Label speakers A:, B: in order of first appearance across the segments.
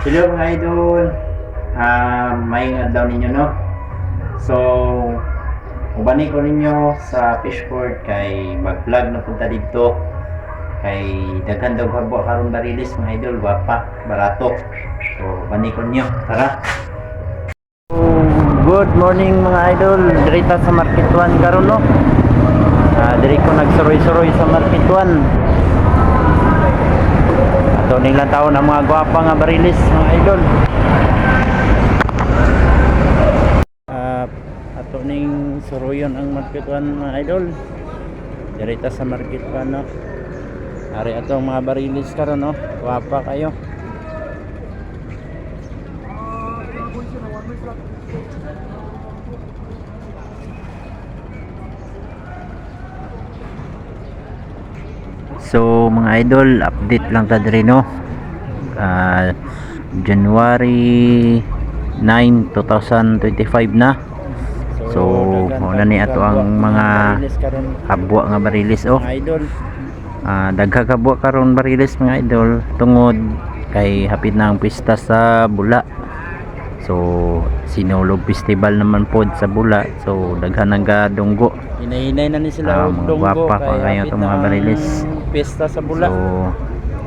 A: Hello mga idol. May adlaw ninyo no. So, ubani ko ninyo sa Fishport kay mag-vlog na punta dito. Kay daghan daw kabo karon barilis mga idol, gwapa, barato. So, ubani ko ninyo. Tara. Good morning mga idol. Dirita sa Market 1 karon no. Diri ko nagsuroy-suroy sa Market 1. Ato ning lang taon ang mga gwapa nga barilis mga idol. Ato ning suroyon ang Market 1 mga idol. Dirita sa Market 1 no. Ari ato ang mga barilis karon no. Gwapa kayo. So mga idol, update lang ta diri no. January 9, 2025 na. So muna ni ato ang mga kabwa nga barilis oh. Dagha kabwa karon barilis mga idol tungod kay hapit na ang pista sa Bula. So sinulog festival naman pod sa Bula. So daghan ang gadunggo.
B: Hinay-hinay na ni sila og dunggo
A: kay itong mga barilis.
B: Pesta sa Bula.
A: So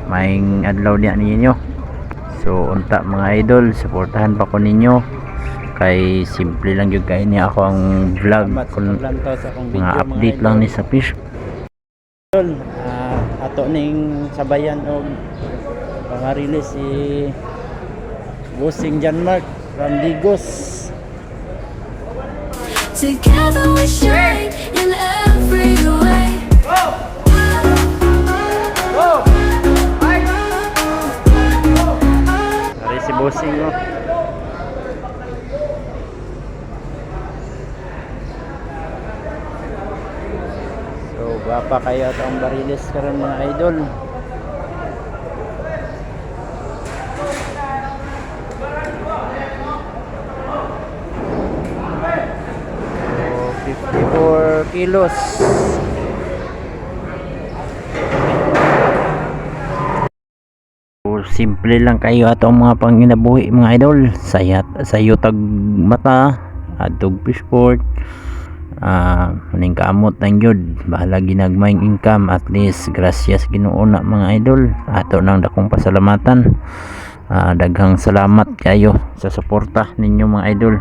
A: maing adlaw niya ninyo. So unta mga idol, suportahan pa ko ninyo. Kay simple lang gyud kay ni ako ang vlog kun mga update lang ni sa fish.
B: Ato ning sabayan og pangarilis si Bossing John Mark from Digos.
C: Together we shine in every way.
A: Ari si Bossing no.
B: So gwapa kayo atong barilis karon mga idol. So 54 kilos.
A: Simple lang kayo ato ang mga panginabuhi mga idol. Sayo tag mata adtog Fishport. Maning kamot lang yun, bahala ginagmayng income, at least gracias Ginoo na mga idol. Ato nang dakong pasalamatan. Daghang salamat kayo sa suporta ninyo mga idol.